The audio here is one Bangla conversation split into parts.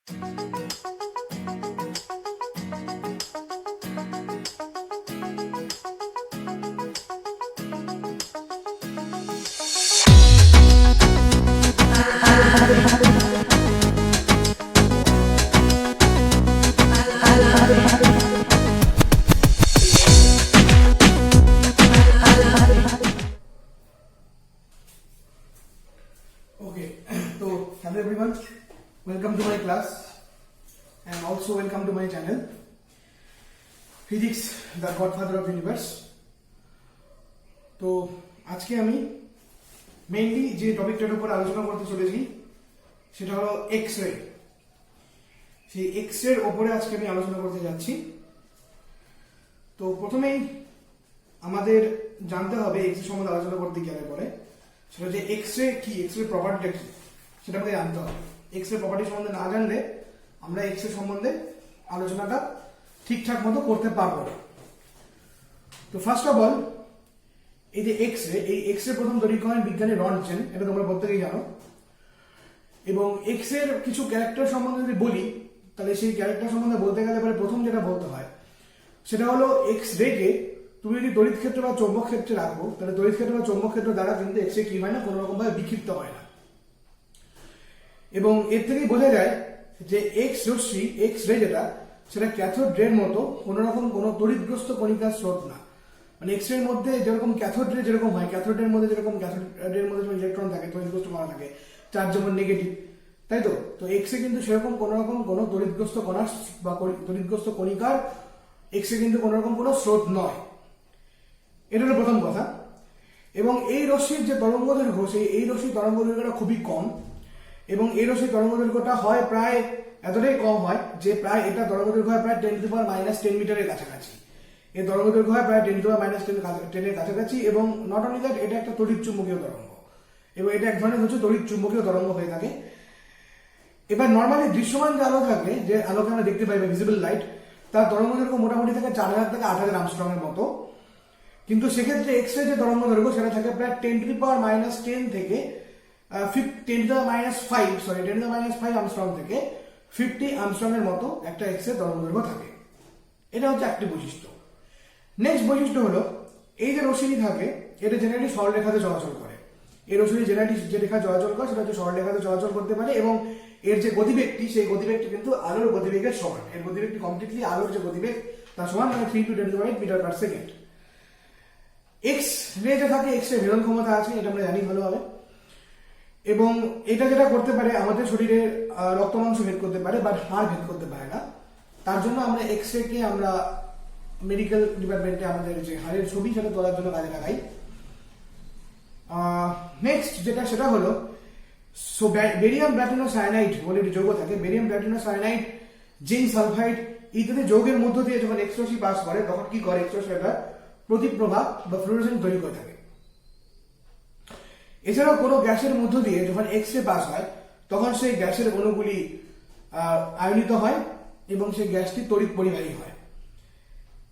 Okay, so hello everyone, welcome to my class and also welcome to my channel Physics, the Godfather of Universe. তো আজকে আমি মেইনলি যে টপিকটার উপর আলোচনা করতে চলেছি সেটা হলো এক্স-রে। সেই এক্স-রের উপরে আজকে আমি আলোচনা করতে যাচ্ছি। তো প্রথমেই আমাদের জানতে হবে এক্স-রে সম্বন্ধে আলোচনা করতে গেলে পরে সেটা যে এক্স-রে কি, এক্স-রে প্রপার্টিটা কি সেটা আমাকে জানতে হবে। এক্স-রে প্রপার্টি সম্বন্ধে না জানলে আমরা এক্স-রে সম্বন্ধে আলোচনাটা ঠিকঠাক মতো করতে পারবো না। তো ফার্স্ট অফ অল এই যে এক্স-রে, এই এক্স-রে প্রথম তৈরি করেন বিজ্ঞানী রন্টজেন, এটা তোমরা প্রত্যেকেই জানো। এবং এক্স-রের কিছু ক্যারেক্টার সম্বন্ধে যদি বলি তাহলে সেই ক্যারেক্টার সম্বন্ধে বলতে গেলে পরে প্রথম যেটা বলতে হয় সেটা হলো এক্স-রেকে তুমি যদি তড়িৎ ক্ষেত্র বা চৌম্বক ক্ষেত্রে রাখবো তাহলে তড়িৎ ক্ষেত্র বা চৌম্বক ক্ষেত্র দ্বারা কিন্তু এক্স-রে কি হয় না, কোনো রকম ভাবে বিক্ষিপ্ত হয় না। এবং এর থেকেই বোঝা যায় যে এক্স রশ্মি, এক্স-রে যেটা, সেটা ক্যাথোড রের মতো কোনো রকম কোনো তড়িৎগ্রস্ত কণিকার স্রোত না। মানে এক্স-রের মধ্যে যেরকম ক্যাথোড রে যেরকম হয়, ক্যাথোড রের মধ্যে যেরকম ক্যাথোড রের মধ্যে যেমন ইলেকট্রন থাকে, তড়িৎগ্রস্ত কণা থাকে, চার্জ যেমন নেগেটিভ, তাই তো। তো এক্স-রে কিন্তু সেরকম কোনো রকম কোনো তড়িৎগ্রস্ত কণা বা তড়িৎগ্রস্ত কণিকার এক্স-রে কিন্তু কোনো রকম কোনো স্রোত নয়। এটা হলো প্রথম কথা। এবং এই রশ্মির যে তরঙ্গ দৈর্ঘ্য, সেই এই রশ্মির তরঙ্গ দৈর্ঘ্যটা খুবই কম। এবং এই রশ্মির তরঙ্গ দৈর্ঘ্যটা হয় প্রায় এতটাই কম হয় যে প্রায় এটা তরঙ্গ দৈর্ঘ্য হয় প্রায় 10⁻⁻10 মিটারের কাছাকাছি। এই তরঙ্গ দৈর্ঘ্য হয় প্রায় 10⁻⁻10 এর কাছাকাছি। এবং নট অনলি দ্যাট, এটা একটা তড়িৎ চুম্বকীয় তরঙ্গ এবং এটা এক ধরনের হচ্ছে তড়িৎ চুম্বকীয় তরঙ্গ হয়ে থাকে। এবার নর্মালি দৃশ্যমান যে আলো থাকে, যে আলোকে আমরা দেখতে পাই বা ভিজিবল লাইট, তার তরঙ্গ দৈর্ঘ্য মোটামুটি থাকে 4000 থেকে 8000 আমস্ট্রং এর মতো। কিন্তু সেক্ষেত্রে এক্স-রে যে তরঙ্গ দৈর্ঘ্য সেটা থাকে প্রায় 10⁻⁻10 থেকে 10⁻5 আমস্ট্রং থেকে 50 আমস্ট্রং এর মতো একটা এক্স-রে তরঙ্গ দৈর্ঘ্য থাকে। এটা হচ্ছে একটি বৈশিষ্ট্য। নেক্সট বৈশিষ্ট্য হলো এই যে রশ্মি থাকে এটা জেনারেলি সরলরেখাতে চলাচল করে। এই রশ্মি জেনারেলি যে রেখা চলাচল করে সেটা হচ্ছে সরলরেখাতে চলাচল করতে পারে। এবং এর যে গতিবেগটি, সেই গতিবেগটি কিন্তু আলোর গতিবেগের সমান। এর গতিবেগটি কমপ্লিটলি আলোর যে গতিবেগ তার সমান, মানে 3 × 10⁻⁸ মিটার পার সেকেন্ড। এক্স-রে যে থাকে, এক্স-রে ভেদন ক্ষমতা আছে, এটা আমরা জানি ভালোভাবে। এবং এটা যেটা করতে পারে আমাদের শরীরের রক্ত মাংস ভেদ করতে পারে, বাট হাড় ভেদ করতে পারে না। তার জন্য আমরা এক্স-রে কে আমরা মেডিকেল ডিপার্টমেন্টে আমাদের যে হাড়ের ছবি সেটা তোলার জন্য কাজে লাগাই। নেক্সট যেটা সেটা হলো বেরিয়াম প্ল্যাটিনাম সায়ানাইড বলে একটি যৌগ থাকে। Barium platinum cyanide, zinc sulphide ইত্যাদি যৌগের মধ্য দিয়ে যখন এক্স রশ্মি পাস করে তখন কি করে, এক্স রশ্মি একটা প্রতিপ্রভা বা ফ্লুরোসেন্ট তৈরি করে থাকে। এছাড়াও কোনো গ্যাসের মধ্য দিয়ে যখন এক্স-রে পাস হয় তখন সেই গ্যাসের অণুগুলি আয়নিত হয় এবং সেই গ্যাসটি তড়িৎ পরিবাহী হয়।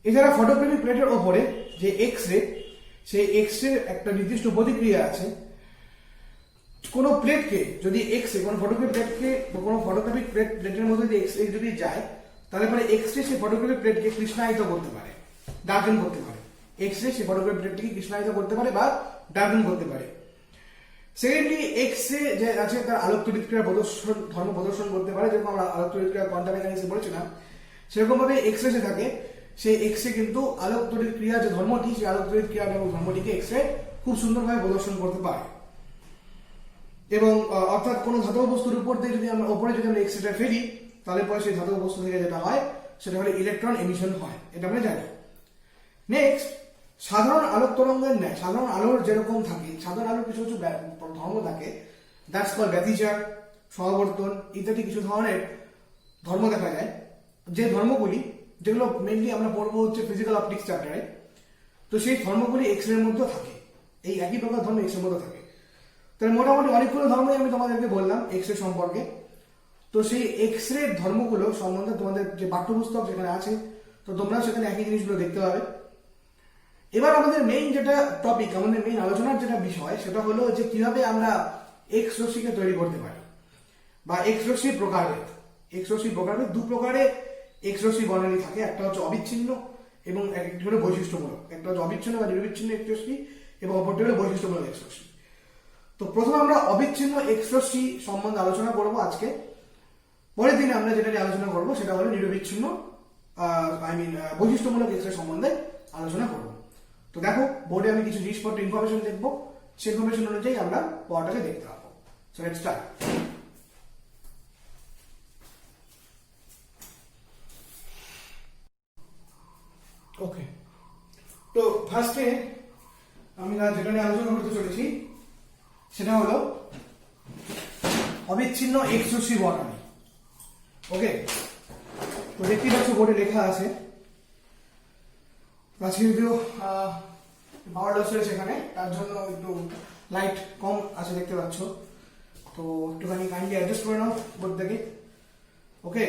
এছাড়া ফটোগ্রাফিক প্লেটের ওপরে যে এক্স-রে, সেই এক্স-রে একটা নির্দিষ্ট প্রতিক্রিয়া আছে। কোনো প্লেটকে যদি এক্স-রে, কোনো ফটোগ্রাফিক প্লেটকে কোনো ফটোগ্রাফিক প্লেটের মধ্যে যদি এক্স-রে যদি যায় তাহলে পরে এক্স-রে সেই ফটোগ্রাফিক প্লেটকে কৃষ্ণায়িত করতে পারে, ডার্কেন করতে পারে। এক্স-রে সেই ফটোগ্রাফিক প্লেটটিকে কৃষ্ণায়িত করতে পারে বা ডার্কেন করতে পারে। সেকেন্ডলি এক্স-রে যে আছে তার আলোক তড়িৎক্রিয়া ধর্ম প্রদর্শন করতে পারে। যেরকম আমরা আলোক তড়িৎক্রিয়া কোয়ান্টাম মেকানিক্সে বলেছিলাম, সেরকম ভাবে এক্স-রে যে থাকে সেই এক্স-রে কিন্তু আলোক তড়িৎক্রিয়া যে ধর্মটি, সেই আলোক তড়িৎক্রিয়া ধর্মটিকে এক্স-রে খুব সুন্দরভাবে প্রদর্শন করতে পারে। এবং অর্থাৎ কোনো ধাতব বস্তুর উপর দিয়ে যদি আমরা উপরে যদি আমরা এক্স-রেটা ফেলি তাহলে পরে সেই ধাতব বস্তু থেকে যেটা হয় সেটা হলো ইলেকট্রন এমিশন হয়, এটা আমরা জানি। নেক্সট, সাধারণ আলোক তরঙ্গের ন্যায় সাধারণ আলোর যেরকম থাকে, সাধারণ আলোর কিছু কিছু ধর্ম থাকে, দ্যাটস কল ব্যতিচার, সমাবর্তন ইত্যাদি কিছু ধরনের ধর্ম দেখা যায়, যে ধর্মগুলি যেগুলো মেনলি আমরা পড়বো হচ্ছে ফিজিক্যাল অপটিক্স চ্যাপ্টারে। তো সেই ধর্মগুলি এক্স-রে এর মধ্যে থাকে, এই একই প্রকার ধর্ম এক্স-রে এর মধ্যে থাকে। তাহলে মোটামুটি অনেকগুলো ধর্মই আমি তোমাদেরকে বললাম এক্স-রে সম্পর্কে। তো সেই এক্স-রে ধর্মগুলো সম্বন্ধে তোমাদের যে পাঠ্যপুস্তক যেখানে আছে, তো তোমরা সেখানে একই জিনিসগুলো দেখতে পাবে। এবার আমাদের মেইন যেটা টপিক, আমাদের মেইন আলোচনার যেটা বিষয় সেটা হলো যে কিভাবে আমরা এক্স রশ্মিকে তৈরি করতে পারি বা এক্স রশ্মির প্রকারভেদ। এক্স রশ্মি প্রকারে দু প্রকারে এক্স রশ্মি বর্ণালী থাকে, একটা হচ্ছে অবিচ্ছিন্ন এবং একটি হলো বৈশিষ্ট্যমূলক। একটা হচ্ছে অবিচ্ছিন্ন বা নিরবিচ্ছিন্ন এক্স রশ্মি এবং অপরটি হলো বৈশিষ্ট্যমূলক এক্স রশ্মি। তো প্রথমে আমরা অবিচ্ছিন্ন এক্স রশ্মি সম্বন্ধে আলোচনা করবো আজকে। পরের দিনে আমরা যেটা নিয়ে আলোচনা করবো সেটা হলো নিরবিচ্ছিন্ন বৈশিষ্ট্যমূলক এক্স রে সম্বন্ধে আলোচনা করবো। তো দেখো বোর্ডে আমি কিছু জিনিসপত্র ইনফরমেশন দেখবো, সেই ইনফরমেশন অনুযায়ী আমরা পড়াটাকে দেখতে পাবো। So let's start. ওকে, তো ফার্স্টে আমি যেটা নিয়ে আলোচনা করতে চলেছি সেটা হলো অবিচ্ছিন্ন এক্স রশ্মি বর্ণালী। ওকে, তো দেখতেই পাচ্ছ বোর্ডে লেখা আছে। আজকে যদিও পাওয়ার লস হয়েছে এখানে, তার জন্য একটু লাইট কম আছে দেখতে পাচ্ছ, তো একটুখানি কাইন্ডলি অ্যাডজাস্ট করে নাও বোর্ড থেকে। ওকে,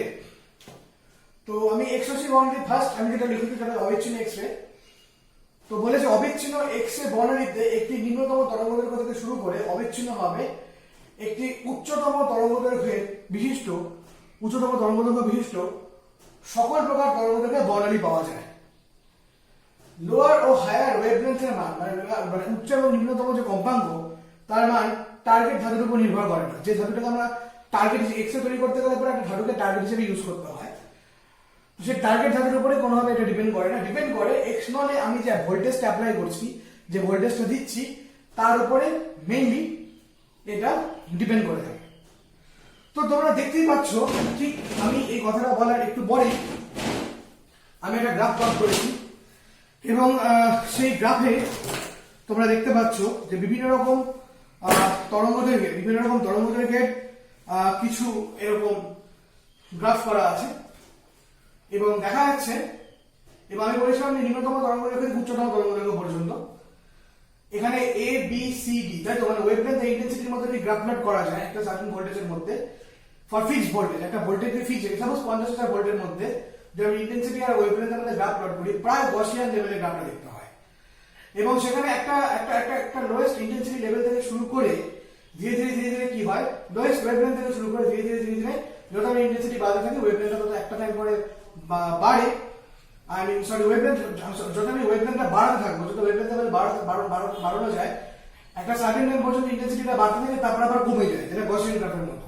তো আমি এক্স রশ্মি বর্ণালী ফার্স্ট আমি যেটা লিখেছি সেটা অবিচ্ছিন্ন এক্স রে। তো বলেছে অবিচ্ছিন্ন এক্স রে বর্ণালীতে একটি নিম্নতম তরঙ্গদৈর্ঘ্য থেকে শুরু করে অবিচ্ছিন্ন ভাবে একটি উচ্চতম তরঙ্গদৈর্ঘ্যের বিশিষ্ট সকল প্রকার তরঙ্গদৈর্ঘ্যের বর্ণালী পাওয়া যায়। লোয়ার ও হায়ার ওয়েভলেন্থের মান মানে উচ্চ এবং নিম্নতম যে কম্পাঙ্ক তার মান টার্গেট ধাতুর উপর নির্ভর করে না। যে ধাতুটাকে আমরা টার্গেট এক্স রে তৈরি করতে গেলে পরে একটা ধাতুকে টার্গেট হিসেবে ইউজ করতে হয়, সেই টার্গেট ধাতুর উপরে কোনোভাবে এটা ডিপেন্ড করে না। ডিপেন্ড করে এক্স নলে আমি যে ভোল্টেজটা অ্যাপ্লাই করছি, যে ভোল্টেজটা দিচ্ছি তার উপরে মেইনলি এটা ডিপেন্ড করে থাকে। তো তোমরা দেখতেই পাচ্ছ, ঠিক আমি এই কথাটা বলার একটু পরেই আমি একটা গ্রাফ প্লট করেছি এবং সেই গ্রাফে তোমরা দেখতে পাচ্ছ যে বিভিন্ন রকম তরঙ্গদৈর্ঘ্যের কিছু এরকম গ্রাফ করা আছে এবং দেখা যাচ্ছে। এবং আমি বলেছিলাম যে নিম্নতম তরঙ্গদৈর্ঘ্য থেকে উচ্চতম তরঙ্গদৈর্ঘ্য পর্যন্ত এখানে এ বি সি ডি, তাই তো, মানে ওয়েভলেন্থ আর ইন্টেন্সিটির মধ্যে যদি গ্রাফ প্লট করা যায় একটা সার্টেন ভোল্টেজের মধ্যে ফর ফিক্সড ভোল্টেজ, একটা ভোল্টেজ ফিক্সড সাপোজ 50,000 ভোল্টের মধ্যে যদি আমি ইন্টেন্সিটি আর ওয়েভলেন্থের মধ্যে গ্রাফ প্লট করি, প্রায় গসিয়ান লেভেলের গ্রাফটা দেখতে হয়। এবং সেখানে একটা লোয়েস্ট ইন্টেন্সিটি লেভেল থেকে শুরু করে ধীরে ধীরে কি হয়, লোয়েস্ট ওয়েভলেন্থ থেকে শুরু করে ধীরে ধীরে যত আমি ইন্টেন্সিটি বাড়তে থাকে ওয়েভলেন্থটা তত একটা টাইম পরে বাড়ে। যত আমি ওয়েভলেন্থটা বাড়াতে থাকবো, যত ওয়েভলেন্থ লেভেল বাড়ানো যায়, একটা সার্টেন টাইম পর্যন্ত ইন্টেন্সিটিটা বাড়তে থাকে, তারপর আবার কমে যায়, যেটা গসিয়ান গ্রাফের মতো।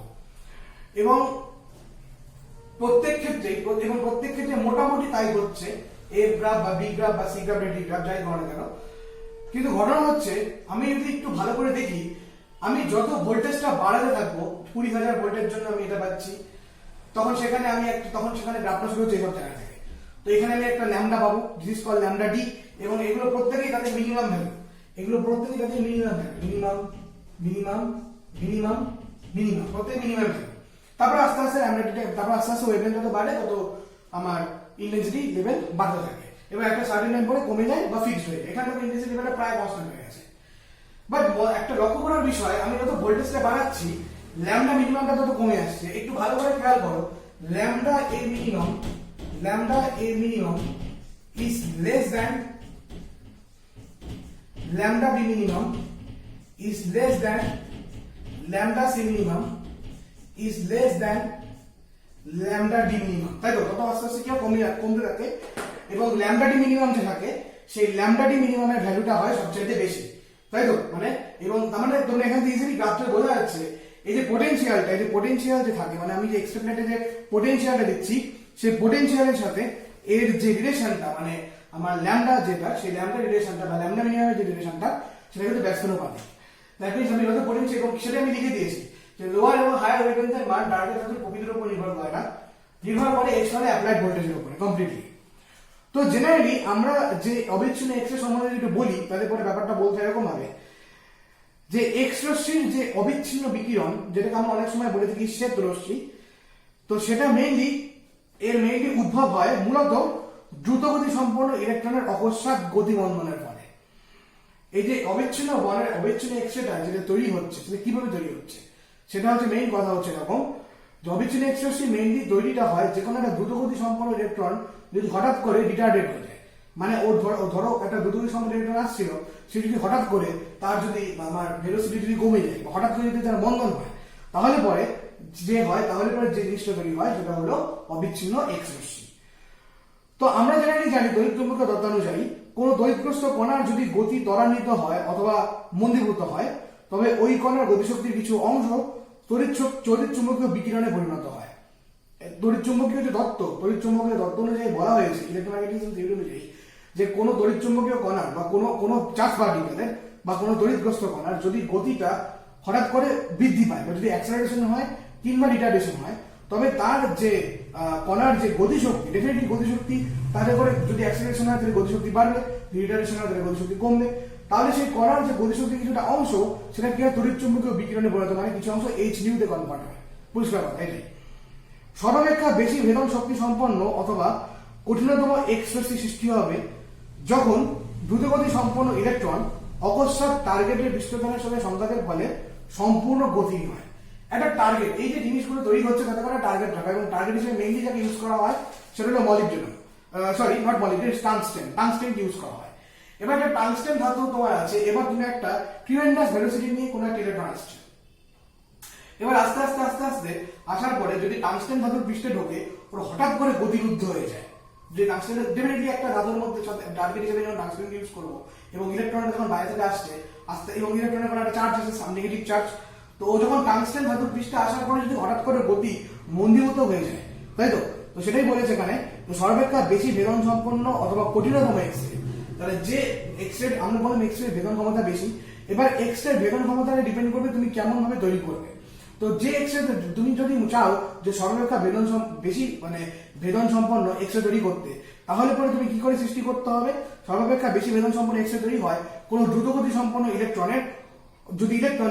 এবং প্রত্যেক ক্ষেত্রে মোটামুটি তাই হচ্ছে, এফ গ্রাফ বা বি গ্রাফ বা সি গ্রাফ বা ডি গ্রাফ যাই ধরো না কেন। কিন্তু ঘটনা হচ্ছে আমি যদি একটু ভালো করে দেখি, আমি যত ভোল্টেজটা বাড়াতে থাকবো, 20,000 ভোল্টের জন্য আমি এটা পাচ্ছি, তখন সেখানে গ্রাফটা শুরু হচ্ছে এইসব জায়গা থেকে। তো এখানে আমি একটা ল্যামডা পাবো, this is called lambda D, এবং এগুলো প্রত্যেকেই তাদের মিনিমাম ভ্যালু, মিনিমাম প্রত্যেক মিনিমাম ভ্যালু। তারপর আস্তে আস্তে ওয়েভলেন্থ যত বাড়ে তত আমার ইন্টেন্সিটি লেভেল বাড়তে থাকে এবং একটা সার্টেন টাইম পরে কমে যায় বা ফিক্সড হয়ে যায়। এখানে ইন্টেন্সিটি লেভেলটা প্রায় কনস্ট্যান্ট হয়ে গেছে। বাট একটা লক্ষ্য করার বিষয়, আমি যত ভোল্টেজটা বাড়াচ্ছি ল্যামডা মিনিমামটা তত কমে আসছে। একটু ভালো করে খেয়াল করো, lambda A minimum is less than lambda b minimum is less than lambda c minimum is less than lambda d minimum, তাই তো? তত আস্তে আস্তে কি কমতে থাকে এবং lambda d minimum যে থাকে সেই lambda d minimum এর ভ্যালুটা হয় সবচেয়ে বেশি, তাই তো? মানে এবং তার মানে তোমরা এখান থেকে ইজিলি গ্রাফটা বোঝা যাচ্ছে এই যে পোটেনশিয়াল যে থাকে, মানে আমি যে এক্সপেক্টেড যে পোটেনশিয়ালটা দিচ্ছি সেই পোটেনশিয়ালের সাথে এর যে রিলেশনটা, মানে আমার ল্যামডা যেটা, সেই ল্যামডা রিলেশনটা বা ল্যামডা মিনিমামের যে রিলেশনটা সেটা কিন্তু ব্যস্তানুপাতিক। দ্যাট মিন্স আমি যত পোটেনশিয়াল, এবং সেটা আমি লিখে দিয়েছি যে লোয়ার এবং হায়ার ওয়েভলেন্থের মান টার্গেট ধাতুর প্রকৃতির উপর নির্ভর করে না, নির্ভর করে এক্স মানে অ্যাপ্লাইড ভোল্টেজের উপরে কমপ্লিটলি। তো জেনারেলি আমরা যে অবিচ্ছিন্ন এক্স রে সম্বন্ধে যদি বলি তাহলে পরে ব্যাপারটা বলতে এরকম হবে যে এক্স রশ্মির যে অবিচ্ছিন্ন বিকিরণ, যেটাকে আমরা অনেক সময় বলে থাকি শ্বেত রশ্মি, তো সেটা মেইনলি উদ্ভব হয় মূলত দ্রুতগতি সম্পন্ন ইলেকট্রনের অকস্মাৎ গতিবন্ধনের ফলে। এই যে অবিচ্ছিন্ন এক্স রেটা যেটা তৈরি হচ্ছে সেটা কিভাবে তৈরি হচ্ছে, সেটা হচ্ছে মেইন কথা হচ্ছে এরকম যে অবিচ্ছিন্ন এক্স রশ্মি মেইনলি তৈরিটা হয় যে কোনো একটা দ্রুতগতি সম্পন্ন ইলেকট্রন যদি হঠাৎ করে রিটার্ডেড হয়ে যায়, মানে ওর ধরো একটা দ্রুতগতি সম্পন্ন ইলেকট্রন আসছিল, সে যদি হঠাৎ করে তার যদি আমার ভেলোসিটি যদি কমে যায় বা হঠাৎ করে যদি তার বন্ধন হয়, তাহলে পরে যে হয় তাহলে পরে যে জিনিসটা তৈরি হয় সেটা হলো অবিচ্ছিন্ন এক্স রশ্মি। তো আমরা জেনারেলি জানি তড়িৎ চুম্বকীয় তত্ত্বানুযায়ী কোন তড়িৎগ্রস্ত কণার যদি গতি ত্বরান্বিত হয় অথবা মন্দীভূত হয় তবে ওই কণার গতিশক্তির কিছু অংশ তড়িৎ চুম্বকীয় বিকিরণে পরিণত হয়। তড়িৎ চুম্বকীয় যে তত্ত্ব, তড়িৎ চুম্বকীয় তত্ত্ব অনুযায়ী বলা হয়েছে ইলেকট্রোম্যাগনেটিজম থিওরি অনুযায়ী যে কোনো তড়িৎ চুম্বকীয় কণার বা কোনো চার্জ পার্টিকেলের বা কোনো তড়িৎগ্রস্ত কণার যদি গতিটা হঠাৎ করে বৃদ্ধি পায় বা যদি অ্যাক্সেলারেশন হয় কিংবা রিটার্ডেশন হয় তবে তার যে কণার যে গতিশক্তি, ডেফিনেটলি গতিশক্তি তাহলে করে যদি অ্যাক্সেলারেশন হয় তাহলে গতিশক্তি বাড়বে, রিটার্ডেশন হয় তাহলে গতিশক্তি কমবে, তাহলে সেই কণার যে গতিশক্তির কিছুটা অংশ সেটা কি হয় তড়িৎ চুম্বকীয় বিকিরণে পরিণত মানে কিছু অংশ এইচ নিউতে কনভার্ট হয়। পরিষ্কার কথা এটাই। সর্বাপেক্ষা বেশি ভেদন শক্তি সম্পন্ন অথবা কঠিনতম এক্স রশ্মি সৃষ্টি হবে যখন দ্রুতগতি সম্পন্ন ইলেকট্রন অকস্মাৎ টার্গেটের বিস্ফোরণের সাথে সংঘাতের ফলে সম্পূর্ণ গতি হয়। একটা টার্গেট, এই যে জিনিসগুলো তৈরি হচ্ছে তাতে করে টার্গেট থাকা, এবং টার্গেট হিসেবে মেইনলি যাকে ইউজ করা হয় সেটা হলো molybdenum, sorry not molybdenum, tungsten use করা হয়। এবার একটা টাংস্টেন ধাতু তোমার আছে, এবার তুমি একটা ট্রিমেন্ডাস ভেলোসিটি নিয়ে কোনো একটা ইলেকট্রন আসছে, এবার আস্তে আস্তে আস্তে আস্তে আসার পরে যদি টাংস্টেন ধাতুর পৃষ্ঠে ঢোকে ওর হঠাৎ করে গতিরুদ্ধ হয়ে যায়। যে টাংস্টেন ডেফিনেটলি একটা ধাতুর মধ্যে টার্গেট হিসেবে যখন টাংস্টেন ইউজ করবো এবং ইলেকট্রন যখন বাইরে থেকে আসছে আস্তে, এবং ইলেকট্রনের কোনো একটা চার্জ আছে নেগেটিভ চার্জ, তো ও যখন টাংস্টেন ধাতুর পৃষ্ঠে আসার পরে যদি হঠাৎ করে গতি মন্দীভূত হয়ে যায়, তাই তো সেটাই বলেছে এখানে। তো সর্বাপেক্ষা বেশি ভেদন সম্পন্ন অথবা কঠিনতম এক্স রে, তাহলে যে এক্স রে আমরা বললাম এক্স রে ভেদন ক্ষমতা বেশি, এবার এক্স রে ভেদন ক্ষমতা ডিপেন্ড করবে তুমি কেমন ভাবে তৈরি করবে। তো যে এক্স রে তুমি যদি চাও যে সর্বাপেক্ষা বেশি মানে ভেদন সম্পন্ন এক্স রে তৈরি করতে, তাহলে পরে তুমি কি করে সৃষ্টি করতে হবে? সর্বাপেক্ষা বেশি ভেদন সম্পন্ন এক্স রে তৈরি হয় কোন দ্রুতগতি সম্পন্ন ইলেকট্রনের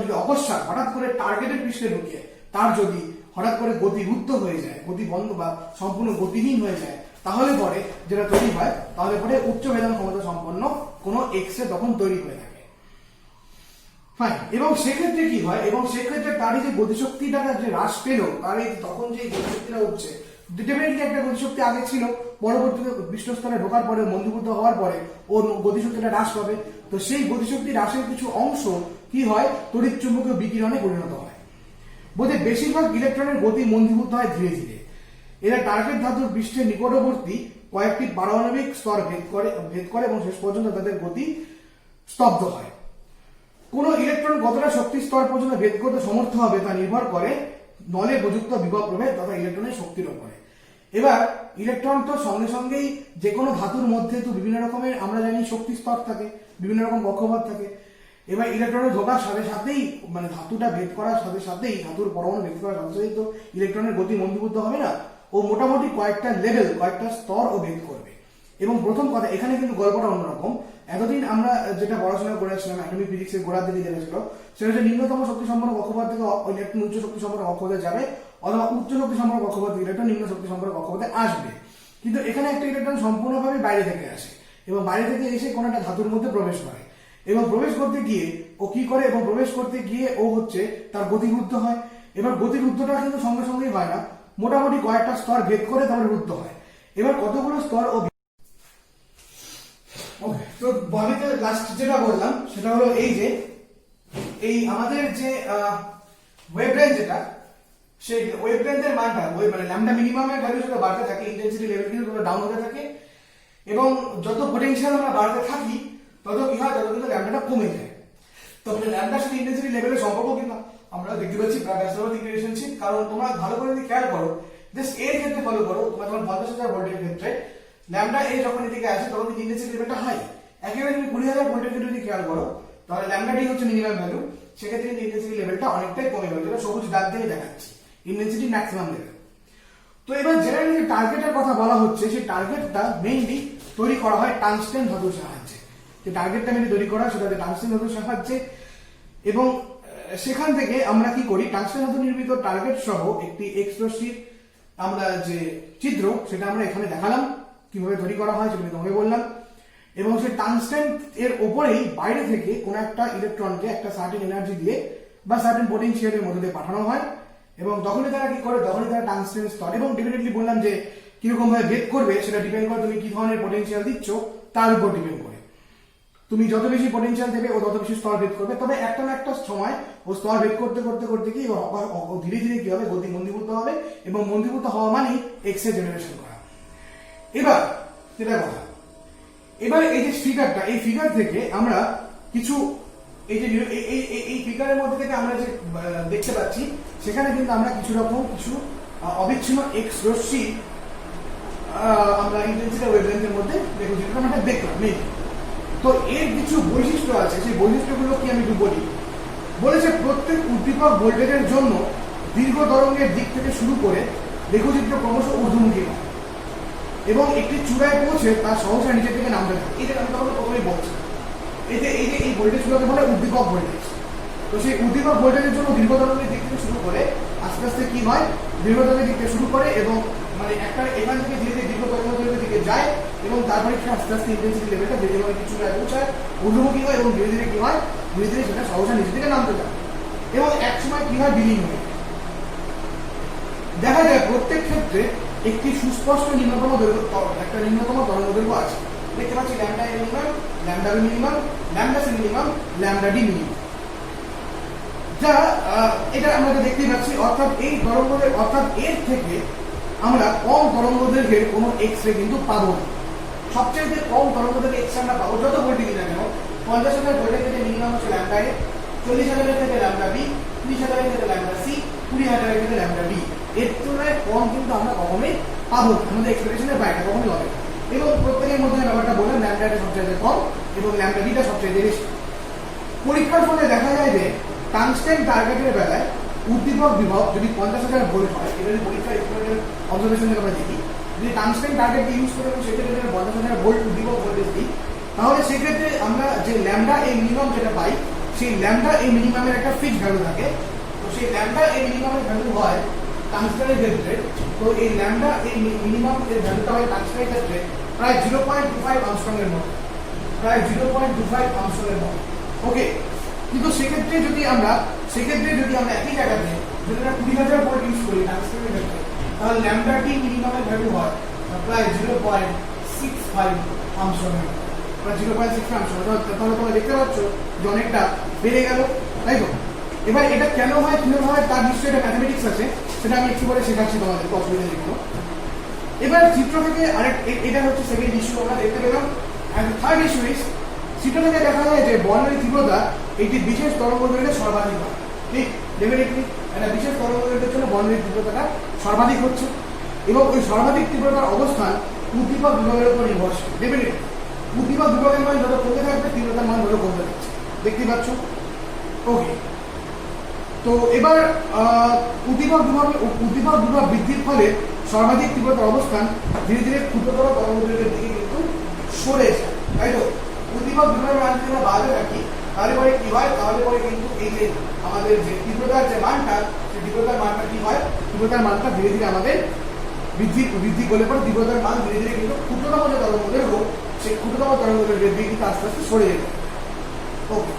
যদি অকস্মাৎ হঠাৎ করে টার্গেটের পৃষ্ঠে ঢুকে তার যদি হঠাৎ করে গতি রুদ্ধ হয়ে যায়, গতি বন্ধ বা সম্পূর্ণ গতিহীন হয়ে যায়, তাহলে পরে যেটা তৈরি হয় তাহলে পরে উচ্চ ভেদন ক্ষমতা সম্পন্ন কোনো এক্স রে তখন তৈরি হয়ে থাকে। ফাইন। এবং সেক্ষেত্রে কি হয়, এবং সেক্ষেত্রে তার যে গতিশক্তিটা যে হ্রাস পেল, তার তখন যে গতিশক্তিটা হচ্ছে ডেফিনেটলি একটা গতিশক্তি আগে ছিল, পরবর্তীতে পৃষ্ঠস্তরে ঢোকার পরে মন্দীভূত হওয়ার পরে ওর গতিশক্তিটা হ্রাস পাবে। তো সেই গতিশক্তি হ্রাসের কিছু অংশ কি হয় তড়িৎ চুম্বকীয় বিকিরণে পরিণত হয়। বলতে বেশিরভাগ ইলেকট্রনের গতি মন্দীভূত হয় ধীরে ধীরে। এরা টার্গেট ধাতুর পৃষ্ঠের নিকটবর্তী কয়েকটি পারমাণবিক স্তর ভেদ করে এবং শেষ পর্যন্ত তাদের গতি স্তব্ধ হয়। কোন ইলেকট্রন কতটা শক্তি স্তর পর্যন্ত ভেদ করতে সমর্থ হবে তা নির্ভর করে নলে প্রযুক্ত বিভব প্রভেদ তথা ইলেকট্রনের শক্তির উপরে। এবার ইলেকট্রন তো সঙ্গে সঙ্গেই যে কোনো ধাতুর মধ্যে তো বিভিন্ন রকমের আমরা জানি শক্তি স্তর থাকে, বিভিন্ন রকম কক্ষপথ থাকে। এবার ইলেকট্রনের ঢোকার সাথে সাথেই মানে ধাতুটা ভেদ করার সাথে সাথেই ধাতুর পরমাণু ভেদ করার সাথে সাথেই তো ইলেকট্রনের গতি মন্দীভূত হবে না, ও মোটামুটি কয়েকটা লেভেল কয়েকটা স্তর ও ভেদ করবে। এবং প্রথম কথা এখানে কিন্তু গল্পটা অন্যরকম। এতদিন আমরা যেটা পড়াশোনা করেছিলাম অ্যাটমিক ফিজিক্সের গোড়ার দিকে যেটা ছিল সেটা হচ্ছে নিম্নতম শক্তি সম্পন্ন কক্ষপথ থেকে ইলেকট্রন উচ্চ শক্তি সম্পন্ন কক্ষপথে যাবে, অথবা উচ্চ শক্তি সম্পন্ন কক্ষপথ থেকে ইলেকট্রন নিম্ন শক্তি সম্পন্ন কক্ষপথে আসবে। কিন্তু এখানে একটা ইলেকট্রন সম্পূর্ণভাবে বাইরে থেকে আসে এবং বাইরে থেকে এসে কোনো একটা ধাতুর মধ্যে প্রবেশ করে, এবং প্রবেশ করতে গিয়ে ও কি করে, এবং প্রবেশ করতে গিয়ে ও হচ্ছে তার গতিরুদ্ধ হয়। এবার গতিরুদ্ধটা কিন্তু সঙ্গে সঙ্গেই হয় না, মোটামুটি কয়েকটা স্তর ভেদ করে তারপরে রুদ্ধ হয়। এবার কতগুলো স্তর ও তো বডিতে লাস্ট যেটা বললাম সেটা হলো এই যে এই আমাদের যে ওয়েভলেন্থ যেটা, সেই ওয়েভলেন্থের মানটা মানে ল্যাম্ডা মিনিমামের ভ্যালু যেটা বাড়তে থাকে, ইন্টেন্সিটি লেভেল কিন্তু ডাউন হতে থাকে, এবং যত পটেনশিয়াল আমরা বাড়তে থাকি তত কি হয়, তত কিন্তু ল্যাম্ডাটা কমে যায়। তো ল্যাম্ডার সাথে ইন্টেন্সিটি লেভেলের সম্পর্ক কিন্তু আমরা দেখতে পাচ্ছি ব্যাচলার রিলেশনশিপ। কারণ তোমরা ভালো করে যদি খেয়াল করো, জাস্ট এর ক্ষেত্রে ফলো করো, তোমরা যখন 50,000 ভোল্টের ক্ষেত্রে ল্যাম্ডা এ যখন এদিকে আসে তখন কিন্তু ইন্টেন্সিটি লেভেলটা হাই। একেবারে তুমি 20,000 ভোল্টের ক্ষেত্রে যদি খেয়াল করো তাহলে ল্যাম্ডা ডি হচ্ছে মিনিমাম ভ্যালু, সেক্ষেত্রে ইন্টেন্সিটি লেভেলটা অনেকটাই কমে যাবে, যেটা সবুজ দাগ দিয়ে দেখাচ্ছি ইন্টেন্সিটি ম্যাক্সিমাম লেভেল। তো এবার জেনারেলি যে টার্গেটের কথা বলা হচ্ছে সেই টার্গেটটা মেইনলি তৈরি করা হয় টাংস্টেন ধাতুর সাহায্যে। যে টার্গেটটা মেইনলি তৈরি করা হয় সেটা টাংস্টেন ধাতুর সাহায্যে, এবং সেখান থেকে আমরা কি করি, টাংস্টেন ধাতু নির্মিত টার্গেট সহ একটি এক্স রশ্মির আমরা যে চিত্র সেটা আমরা এখানে দেখালাম, কিভাবে তৈরি করা হয় সেটা তোমাকে বললাম। এবং সেই টাংস্টেন এর ওপরেই বাইরে থেকে কোনো একটা ইলেকট্রনকে একটা সার্টেন এনার্জি দিয়ে বা সার্টেন পোটেনশিয়ালের মধ্যে দিয়ে পাঠানো হয়, এবং তখনই তারা কি করে, তখনই তারা টাংস্টেন স্তর, এবং ডেফিনেটলি বললাম যে কিরকম ভাবে ভেদ করবে সেটা ডিপেন্ড করে তুমি কি ধরনের পোটেনশিয়াল দিচ্ছ তার উপর ডিপেন্ড করে। তুমি যত বেশি পটেনশিয়াল দেবে ও তত বেশি স্তর ভেদ করবে, তবে একটা না একটা সময় ও স্তর ভেদ করতে করতে করতে কি ধীরে ধীরে কি হবে, গতি মন্দীভূত হবে, এবং মন্দীভূত হওয়া মানেই এক্স রে জেনারেশন করা। এবার যেটা কথা, এবার এই যে ফিগারটা, এই ফিগার থেকে আমরা কিছু এই যে এই ফিগারের মধ্যে থেকে আমরা যে দেখতে পাচ্ছি, সেখানে কিন্তু আমরা কিছু রকম কিছু অবিচ্ছিন্ন এক্স রশ্মি আমরা ইন্টেন্সিটি ওয়েভলেন্থের মধ্যে দেখো, যেটা আমরা দেখলাম মেইন। তো এর কিছু বৈশিষ্ট্য আছে, সেই বৈশিষ্ট্যগুলো কি আমি একটু বলি। বলেছে প্রত্যেক উদ্দীপক ভোল্টেজের জন্য দীর্ঘ তরঙ্গের দিক থেকে শুরু করে লেখচিত্র ক্রমশ ঊর্ধ্বমুখী হয় এবং একটি চূড়ায় পৌঁছে তার সহসা নিচের থেকে নামতে থাকে। এই যে আমি তখন প্রথমেই বলছি, এই ভোল্টেজগুলোকে বলে উদ্দীপক ভোল্টেজ। তো সেই উদ্দীপক ভোল্টেজের জন্য দীর্ঘ তরঙ্গের দিক থেকে শুরু করে আস্তে আস্তে কি হয়, দীর্ঘ তরঙ্গের দিক থেকে শুরু করে এবং মানে একটা এখান থেকে ধীরে ধীরে দীর্ঘ তরঙ্গের দিকে যায় এবং তারপরে আস্তে আস্তে ইন্টেন্সিটি লেভেলটা ধীরে ধীরে কিছু পৌঁছায়, ঊর্ধ্বমুখী হয় এবং ধীরে ধীরে কি হয়, ধীরে ধীরে সেটা সহসা নিচের দিকে নামতে থাকে এবং এক সময় কি হয়, বিলীন হয়। দেখা যায় প্রত্যেক ক্ষেত্রে একটি সুস্পষ্ট নিম্নতম দৈর্ঘ্য, একটা নিম্নতম তরঙ্গ দৈর্ঘ্য আছে। দেখতে পাচ্ছি lambda A minimum, lambda B minimum, lambda C minimum, lambda D minimum, যা এটা আমরা দেখতেই পাচ্ছি। অর্থাৎ এই তরঙ্গের, অর্থাৎ এর থেকে আমরা কম তরঙ্গ দৈর্ঘ্যের কোনো এক্স রে কিন্তু পাবো না। সবচেয়ে কম তরঙ্গ দৈর্ঘ্যের এক্স রে আমরা পাবো যত ভোল্টেজ না কেন, 50,000 ভোল্টেজ থেকে মিনিমাম হচ্ছে ল্যাম্ডা এ, 40,000 থেকে ল্যাম্ডা বি, 30,000 থেকে ল্যাম্ডা সি, 20,000 থেকে ল্যাম্ডা ডি। এর তুলনায় কম কিন্তু আমরা কখনোই পাবো না, আমাদের এক্সপেকটেশনের বাইরে কখনোই হবে। এবং প্রত্যেকের মধ্যে ব্যাপারটা বললাম, ল্যাম্ডাটা সবচেয়ে কম এবং ল্যাম্ডা ডিটা সবচেয়ে বেশি। পরীক্ষার ফলে দেখা যায় যে টাংস্টেন টার্গেটের বেলায় উদ্দীপক বিভব যদি 50,000 ভোল্ট হয়, এটা যদি পরীক্ষার এক্সপেরিমেন্টাল অবজারভেশন থেকে আমরা দেখি, যদি টাংস্টেন টার্গেটকে ইউজ করে এবং সেক্ষেত্রে 50,000 ভোল্ট উদ্দীপক ভোল্টেজ দিই, তাহলে সেক্ষেত্রে আমরা যে ল্যাম্ডা এ মিনিমাম যেটা পাই, সেই ল্যাম্ডা এ মিনিমামের একটা ফিক্সড ভ্যালু থাকে। তো সেই ল্যাম্ডা এ মিনিমামের ভ্যালু হয় টাংস্টেনের ক্ষেত্রে, তো এই ল্যাম্ডা এই মিনিমাম এর ভ্যালুটা হয় টাংস্টেনের ক্ষেত্রে প্রায় 0.25 আর্মস্ট্রং এর মতো, প্রায় 0.25 আর্মস্ট্রং এর মতো। ওকে, কিন্তু সেক্ষেত্রে যদি আমরা একই জায়গাতে যদি আমরা 20,000 ভোল্ট ইউজ করি টাংস্টেনের ক্ষেত্রে, তাহলে ল্যাম্ডা টি মিনিমামের ভ্যালু হয় প্রায় 0.65 আর্মস্ট্রং এর মতো, প্রায় 0.65 আর্মস্ট্রং। তাহলে তোমরা দেখতে পাচ্ছ যে অনেকটা বেড়ে গেল, তাই তো? এবার এটা কেন হয়, কিভাবে হয়, তার নিশ্চয়ই একটা ম্যাথমেটিক্স আছে, সেটা আমি একটু পরে শেখাচ্ছি তোমাদের, অসুবিধা নেই। এবার চিত্র থেকে এটা হচ্ছে সেকেন্ড ইস্যু আমরা দেখতে পেলাম। এন্ড থার্ড ইস্যু ইজ, চিত্র থেকে দেখা যায় যে বর্ণের তীব্রতা একটি বিশেষ তরঙ্গ দৈর্ঘ্যে সর্বাধিক হয়। ঠিক, ডেফিনেটলি একটা বিশেষ তরঙ্গ দৈর্ঘ্যের জন্য বর্ণের তীব্রতাটা সর্বাধিক হচ্ছে এবং ওই সর্বাধিক তীব্রতার অবস্থান উদ্দীপক বিভাগের উপর নির্ভরশীল। ডেফিনেটলি উদ্দীপক বিভাগের মান যত কমতে থাকবে, তীব্রতার মান যত কমতে থাকছে, দেখতে পাচ্ছ? ওকে, তো এবার উদ্দীপক বিভব বৃদ্ধির ফলে সর্বাধিক তীব্রতার অবস্থান ধীরে ধীরে ক্ষুদ্রতর তরঙ্গ দৈর্ঘ্যের দিকে কিন্তু সরে যায়, তাই তো? উদ্দীপক বিভবের মান যদি আমরা বাড়াতে থাকি, তাহলে পরে কি হয়, তাহলে পরে কিন্তু এই যে আমাদের যে তীব্রতার যে মানটা, সেই তীব্রতার মানটা কি হয়, তীব্রতার মানটা ধীরে ধীরে আমাদের বৃদ্ধি করলে পরে তীব্রতার মান ধীরে ধীরে কিন্তু ক্ষুদ্রতম যে তরঙ্গ দৈর্ঘ্য, সেই ক্ষুদ্রতম তরঙ্গ দৈর্ঘ্যের দিকে কিন্তু আস্তে আস্তে সরে যাবে। ওকে,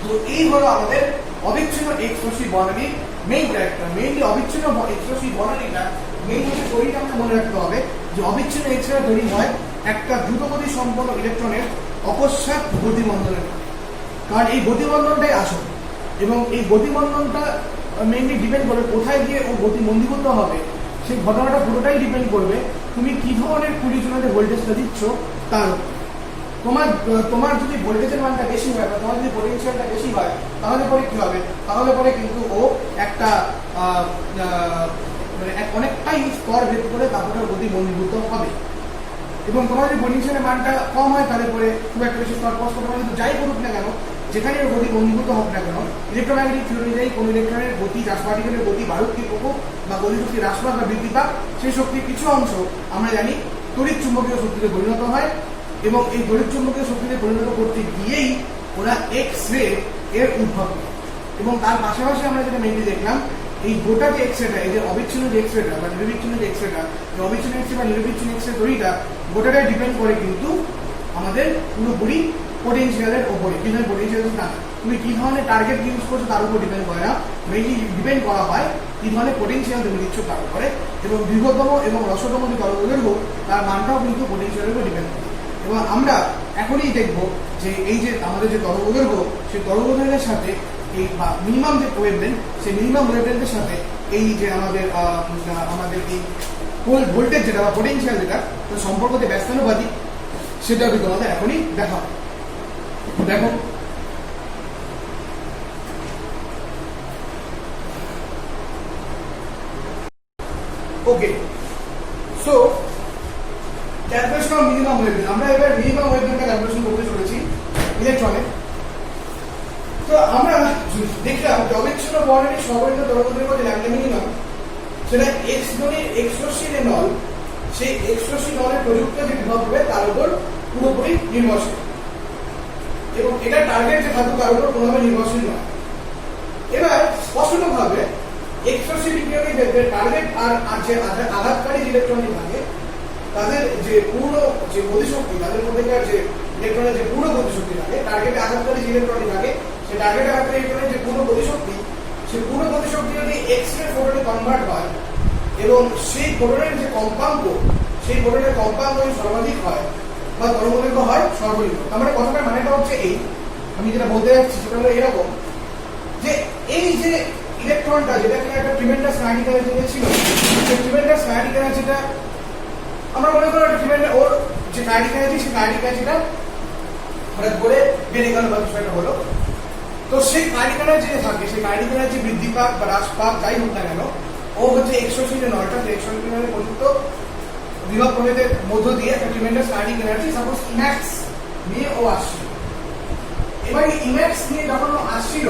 তো এই হলো আমাদের অবিচ্ছিন্ন এক্স রশ্মি বর্ণালীর মেইন ক্যারেক্টার। মেইনলি অবিচ্ছিন্ন এক্স রশ্মি বর্ণালীটা মেইন হচ্ছে তৈরিটা আমাকে মনে রাখতে হবে যে অবিচ্ছিন্ন এক্স রে তৈরি হয় একটা দ্রুতগতি সম্পন্ন ইলেকট্রনের অকস্মাৎ গতিবন্ধনের, কারণ এই গতিবন্ধনটাই আসল এবং এই গতিবন্ধনটা মেইনলি ডিপেন্ড করবে কোথায় গিয়ে ও গতি মন্দীভূত হবে, সেই ঘটনাটা পুরোটাই ডিপেন্ড করবে তুমি কি ধরনের কুড়িজনের ভোল্টেজটা দিচ্ছ তার উপর। তোমার যদি ভোল্টেজের মানটা বেশি হয় বা তোমার যদি পোটেনশিয়ালটা বেশি হয়, তাহলে পরে কি হবে, তাহলে পরে কিন্তু ও একটা মানে অনেকটাই স্তর ভেদ করে তারপরে গতি মন্দীভূত হবে। এবং তোমার যদি পোটেনশিয়ালের মানটা কম হয়, তাহলে পরে খুব একটা বেশি স্তর ক্রস করতে পারে। কিন্তু যাই করুক না কেন, যেখানে গতি মন্দীভূত হোক না কেন, ইলেকট্রোম্যাগনেটিক থিওরি অনুযায়ী কোন ইলেকট্রনের গতি, পার্টিকেলের গতি বাড়ুক কি কমুক বা গতি শক্তি হ্রাস পাক বা বৃদ্ধি পাক, সেই শক্তির কিছু অংশ আমরা জানি তড়িৎ চুম্বকীয় শক্তিতে পরিণত হয় এবং এই তড়িৎ চুম্বকীয় শক্তিতে পরিণত করতে গিয়েই ওরা এক্স রে এর উদ্ভব করে। এবং তার পাশাপাশি আমরা যেটা মেনলি দেখলাম, এই গোটা যে এক্স রেটা, এই যে অবিচ্ছিন্ন যে এক্স রেটা বা নিরবিচ্ছিন্ন যে এক্স রেটা, এই অবিচ্ছিন্ন এক্স রে বা নিরবিচ্ছিন্ন এক্স রে তৈরিটা গোটাটাই ডিপেন্ড করে কিন্তু আমাদের পুরোপুরি পোটেনশিয়ালের ওপরে। কি ধরনের পোটেনশিয়াল না, তুমি কি ধরনের টার্গেট ইউজ করছো তার উপর ডিপেন্ড করে না, মেইনলি ডিপেন্ড করা হয় কি ধরনের পোটেনশিয়াল তুমি দিচ্ছ তার উপরে। এবং দীর্ঘতম এবং হ্রস্বতম যে তরঙ্গ দৈর্ঘ্য, তার মানটাও কিন্তু পোটেনশিয়ালের উপর ডিপেন্ড করে। এবং আমরা এখনই দেখব যে এই যে আমাদের যে তরঙ্গদৈর্ঘ্য সেই তরঙ্গদৈর্ঘ্যের সাথে এই মিনিমাম যে ওয়েভলেন্থ সেই মিনিমাম ওয়েভলেন্থের সাথে এই যে আমাদের আমাদের এই ভোল্টেজ যেটা বা পোটেনশিয়াল যেটা তার সম্পর্ক যে ব্যস্তানুপাতিক সেটা আমি তোমাদের এখনই দেখাবো। দেখো okay, so calculation of minimum wavelength, আমরা এবার মিনিমাম ওয়েভলেন্থটা ক্যালকুলেশন করতে চলেছি ইলেকট্রনে। তো আমরা দেখলাম অবিচ্ছিন্ন বর্ণালীর সর্বনিম্ন তরঙ্গদৈর্ঘ্য যে ল্যাম্ডা মিনিমাম সেটা এক্স ধরে এক্স রশ্মি যে নল, সেই এক্স রশ্মি নলের প্রযুক্ত যে বিভব হবে তার উপর পুরোপুরি নির্ভরশীল এবং এটা টার্গেট যে ধাতু তার উপর কোনোভাবে নির্ভরশীল নয়। এবার স্পষ্টভাবে এক্স রশ্মি বিকিরণের ক্ষেত্রে টার্গেট আর যে আঘাতকারী ইলেকট্রনটি থাকে তাদের যে পূর্ণ যে গতিশক্তি, তাদের মধ্যেকার যে ইলেকট্রনের যে পূর্ণ গতিশক্তি থাকে, টার্গেটে আঘাতকারী যে ইলেকট্রনটি থাকে সেই টার্গেটে আঘাতকারী ইলেকট্রনের যে পূর্ণ গতিশক্তি, সেই পূর্ণ গতিশক্তি যদি এক্স রে ফোটনে কনভার্ট হয় এবং সেই ফোটনের যে কম্পাঙ্ক, সেই ফোটনের কম্পাঙ্ক যদি সর্বাধিক হয় বা তরঙ্গদৈর্ঘ্য হয় সর্বনিম্ন। তার মানে কথাটার মানেটা হচ্ছে এই, আমি যেটা বলতে যাচ্ছি সেটা হলো এরকম যে এই যে ইলেকট্রনটা যেটা কিনা একটা ট্রিমেন্ডাস কাইনেটিক এনার্জি ছিল, সেই ট্রিমেন্ডাস কাইনেটিক এনার্জিটা আমরা মনে করি একটা ট্রিমেন্ডাস ওর যে কাইনেটিক এনার্জি, সেই কাইনেটিক এনার্জিটা হঠাৎ করে বেড়ে গেল বা বিষয়টা হলো। তো সেই কাইনেটিক এনার্জি যে থাকে, সেই কাইনেটিক এনার্জি বৃদ্ধি পাক বা হ্রাস পাক যাই হোক না কেন, ও হচ্ছে এক্সট্রসি যে নয়টা এক্সট্রসি পর্যন্ত বিভব প্রভেদের মধ্য দিয়ে একটা tremendous kinetic energy suppose E max নিয়ে ও আসছিল। এবার ইম্যাক্স নিয়ে যখন ও আসছিল,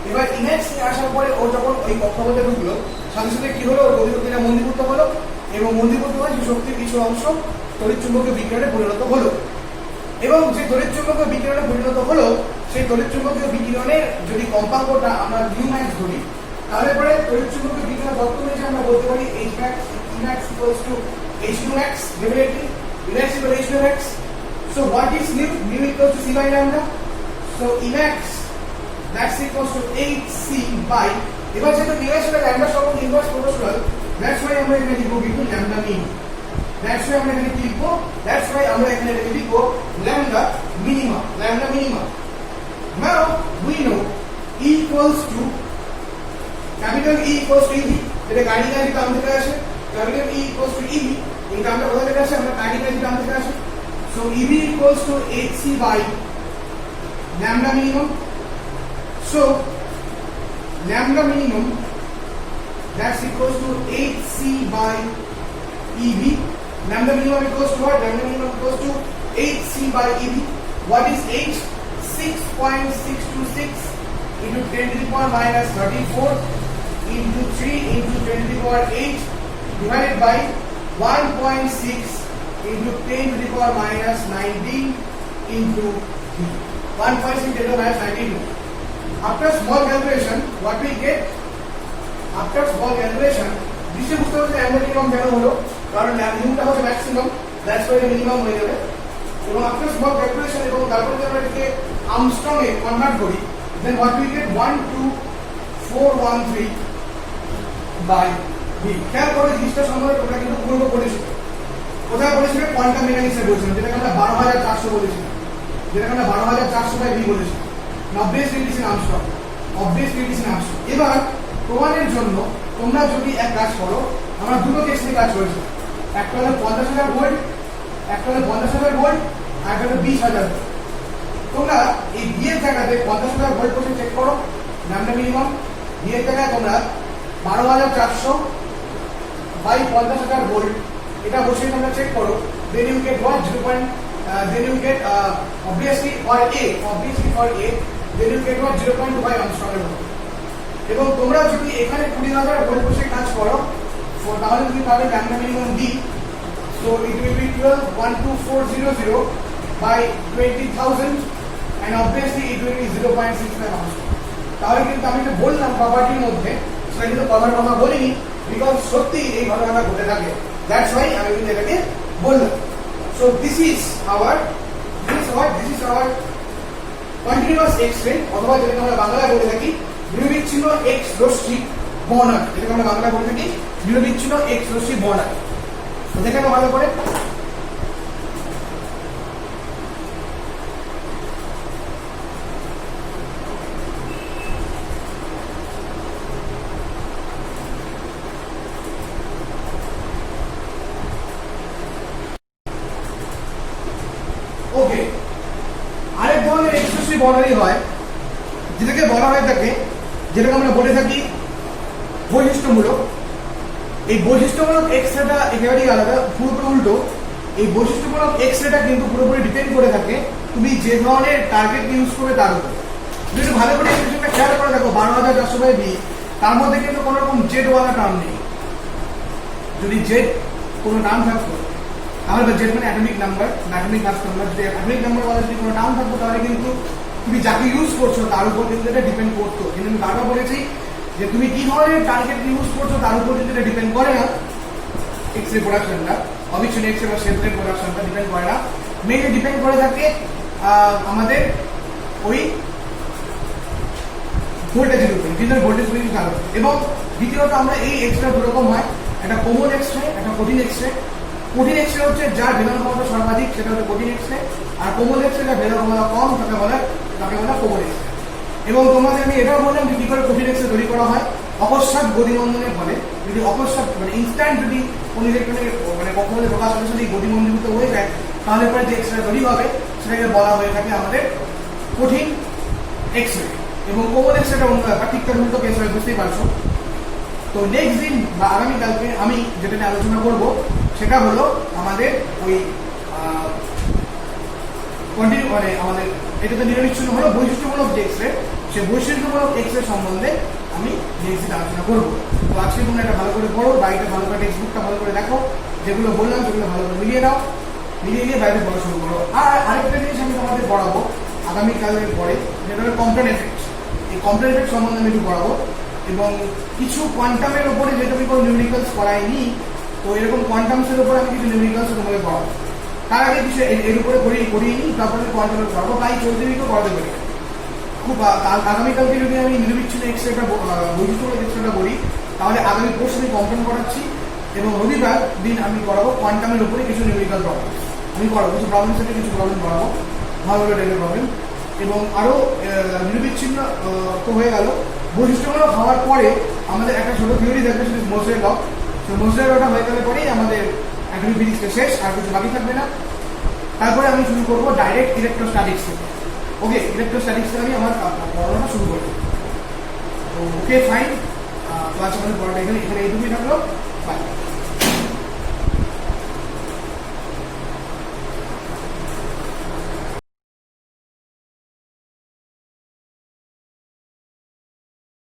এবার ইম্যাক্স নিয়ে আসার পরে ও যখন ওই কক্ষপথে ঢুকলো, সাথে সাথে কি হলো, ওর গতিশক্তিটা মন্দীভূত হলো এবং মন্দীভূত হয়ে যে শক্তির কিছু অংশ তড়িৎ চুম্বকীয় বিকিরণে পরিণত হলো এবং যে তড়িৎ চুম্বকীয় বিকিরণে পরিণত হলো সেই তড়িৎ চুম্বকীয় বিকিরণের যদি কম্পাঙ্কটা আমরা নিউ ম্যাক্স ধরি, তাহলে পরে তড়িৎ চুম্বকীয় বিকিরণ তত্ত্ব অনুযায়ী আমরা বলতে পারি H max Emax equals to H2 max, definitely Emax equals H2 max. So what is nu? Nu equals to C by lambda. So Emax that's equals to 8C by, এবার যেহেতু Emax হলো lambda সমান ইনভার্স প্রপোর্শনাল, that's why আমরা এখানে লিখব কিন্তু lambda min, that's why আমরা এখানে লিখব, that's why আমরা এখানে লিখব lambda minimum, lambda minimum. Now we know E equals to capital E equals to EV, যেটা কাইনেটিক এনার্জি টার্ম থেকে আসে, capital E equals to EV, এই টার্মটা কোথা থেকে আসে, আমরা কাইনেটিক এনার্জি টার্ম থেকে আসে। So EV equals to 8C by lambda minimum. So lambda minimum that's equals to 8C by EV. Lambda minimum equals to what? Lambda minimum equals to 8C by EV. What is 8? 6.626 into 10 to the power minus 34 into 3 into 10 to the power 8 divided by 1.6 into 10 to the power minus 19 into 1.6 10 to the minus 19. After small calculation, what we get? After small calculation, this is the lambda minimum কেন হলো, কারণ lambda হচ্ছে maximum, that's why the minimum হয়ে যাবে। এবং after small calculation এবং তারপরে যদি আমরা এটাকে আর্মস্ট্রং এ কনভার্ট করি, then what we get 12413 by V. খেয়াল করো জিনিসটা সম্বন্ধে তোমরা কিন্তু পূর্ব পড়েছো, কোথায় পড়েছিলে, কোয়ান্টাম মেকানিক্সে পড়েছিলাম, যেটাকে আমরা 12400 বলেছিলাম, যেটাকে আমরা 12400 বাই V বলেছিলাম। obviously it is an Armstrong, obviously it is an Armstrong। এবার প্রমাণের জন্য তোমরা যদি এক কাজ করো, আমরা দুটো কেস নিয়ে কাজ করেছি, একটা হলো 50000 ভোল্ট, একটা হলো 50000 ভোল্ট, আর একটা হলো 20000 ভোল্ট। তোমরা এই বি এর জায়গাতে 50000 ভোল্ট বসে চেক করো ল্যাম্ডা মিনিমাম, বি এর জায়গায় তোমরা 12400 বাই 50000 ভোল্ট এটা বসে তোমরা চেক করো, then you get what 0. Then you get obviously for A, then you get what 0.25 Armstrong এর মতো। এবং তোমরা যদি এখানে 20000 ভোল্ট বসে কাজ করো, তাহলে তুমি পাবে lambda minimum D, so it will be 12.12400 by 20,000 and obviously it will be 0.65 Armstrong। তাহলে কিন্তু আমি যে বললাম প্রপার্টির মধ্যে সেটা কিন্তু কভার কথা বলিনি, বিকজ সত্যি এই ঘটনাটা ঘটে থাকে, দ্যাটস ওয়াই আমি কিন্তু এটাকে বললাম। So this is our continuous X-ray, অথবা যেটাকে আমরা বাংলায় বলে থাকি নিরবিচ্ছিন্ন X রশ্মি বর্ণালী, যেটাকে আমরা বাংলায় বলে থাকি নিরবিচ্ছিন্ন X রশ্মি বর্ণালী। তো দেখেন ভালো করে, বর্ণালী হয়, যেটাকে বলা হয়ে থাকে, যেটাকে আমরা বলে থাকি বৈশিষ্ট্যমূলক। এই বৈশিষ্ট্যমূলক এক্স রেটা একেবারেই আলাদা, পুরোপুরি উল্টো। এই বৈশিষ্ট্যমূলক এক্স রেটা কিন্তু পুরোপুরি ডিপেন্ড করে থাকে তুমি যে ধরনের টার্গেট ইউজ করবে তার উপর। যদি ভালো করে এক্সপ্রেশনটা খেয়াল করে দেখো 12,400/b, তার মধ্যে কিন্তু কোনো রকম জেড ওয়ালা টার্ম নেই। যদি জেড কোনো নাম থাকতো, তাহলে জেড মানে atomic number, atomic mass number, যদি অ্যাটমিক নাম্বার ওয়ালা যদি কোনো নাম থাকতো তাহলে কিন্তু তুমি যাকে ইউজ করছো তার উপর কিন্তু এটা ডিপেন্ড করতো। কিন্তু আমি বারবার বলেছি যে তুমি কি ধরনের টার্গেট ইউজ করছো তার উপর কিন্তু এটা ডিপেন্ড করে না। এক্স রে প্রোডাকশনটা অবশ্যই এক্স রে বা সেলফ রে প্রোডাকশনটা ডিপেন্ড করে না, মেইনলি ডিপেন্ড করে থাকে আমাদের ওই ভোল্টেজের উপর, কিন্তু ভোল্টেজ বেশি ভালো। এবং দ্বিতীয়ত আমরা এই এক্স রে দুরকম হয়, একটা কোমল এক্স রে, একটা কঠিন এক্স রে। কঠিন এক্স রে হচ্ছে যার ভেদন ক্ষমতা সর্বাধিক, সেটা হচ্ছে কঠিন এক্স রে। আর কোমল এক্স রে যার ভেদন ক্ষমতা কম, তাকে বলা কোমল এক্স রে। এবং তোমাদের আমি এটাও বললাম যে কি করে কঠিন এক্স রে তৈরি করা হয়। অকস্মাৎ গতিমন্দনের ফলে, যদি অকস্মাৎ মানে ইনস্ট্যান্ট যদি কোন ইলেকট্রনের মানে কক্ষপথে ঢোকার সাথে সাথে গতিমন্দিত হয়ে যায়, তাহলে পরে যে এক্স রে তৈরি হবে সেটাকে বলা হয়ে থাকে আমাদের কঠিন এক্স রে। এবং কোমল এক্স রেটা অন্য ব্যাপার, ঠিক তার উল্টো কেস হয়, বুঝতেই পারছো। তো নেক্সট দিন বা আগামীকালকে আমি যেটা নিয়ে আলোচনা করব সেটা হলো আমাদের ওই কন্টিনিউ মানে আমাদের এটা তো নিরবিচ্ছিন্ন হলো বৈশিষ্ট্যমূলক যে এক্স রে, সেই বৈশিষ্ট্যমূলক এক্স রে সম্বন্ধে আমি নেক্সট দিন আলোচনা করবো। তো আজকে তোমরা এটা ভালো করে পড়ো, বাড়িতে ভালো করে টেক্সট বুকটা ভালো করে দেখো, যেগুলো বললাম সেগুলো ভালো করে মিলিয়ে নাও, মিলিয়ে নিয়ে বাইরে পড়া শুরু করো। আর আরেকটা জিনিস আমি তোমাদের পড়াবো আগামীকালের পরে, যেটা হলো কম্পাউন্ড এফেক্ট। এই কম্পাউন্ড এফেক্ট সম্বন্ধে আমি একটু পড়াবো, এবং কিছু কোয়ান্টামের উপরে যেটা আমি কোনো নিউমেরিক্যালস পড়াইনি, তো এরকম কোয়ান্টামসের উপরে আমি কিছু নিউমেরিক্যালস তোমাদের পড়াবো। তার আগে কিছু এর উপরে করিয়ে নিই, তারপরে কোয়ান্টামের পড়াবো, তাই চলতে উইকেও পড়াতে পারি। খুব আগামীকালকে যদি আমি নিরবিচ্ছিন্ন এক্স রেটা বৈশিষ্ট্যমূলক এক্স রেটা বলি, তাহলে আগামী কোর্স আমি কম্পাউন্ড পড়াচ্ছি, এবং রবিবার দিন আমি পড়াবো কোয়ান্টামের উপরে কিছু নিউমেরিক্যাল প্রবলেম। আমি পড়াবো কিছু প্রবলেম সেটে কিছু প্রবলেম পড়াবো, ভালো ভালো টাইপের প্রবলেম। এবং আরও নিরবিচ্ছিন্ন তো হয়ে গেল। বৈশিষ্ট্যমূলক হওয়ার পরে আমাদের একটা ছোট থিওরি থাকবে, সেটা মোজরের ল। তো মোজরের লটা হয়ে গেলে পরেই আমাদের অ্যাটমিক ফিজিক্সটা শেষ, আর কিছু বাকি থাকবে না। তারপরে আমি শুরু করবো ডাইরেক্ট ইলেকট্রোস্ট্যাটিক্স থেকে। ওকে, ইলেকট্রোস্ট্যাটিক্স থেকে আমি আমার পড়ানোটা শুরু করবো। তো ওকে ফাইন, তো আজকে আমাদের পড়াটা এখানে এইটুকুই থাকলো। বাই।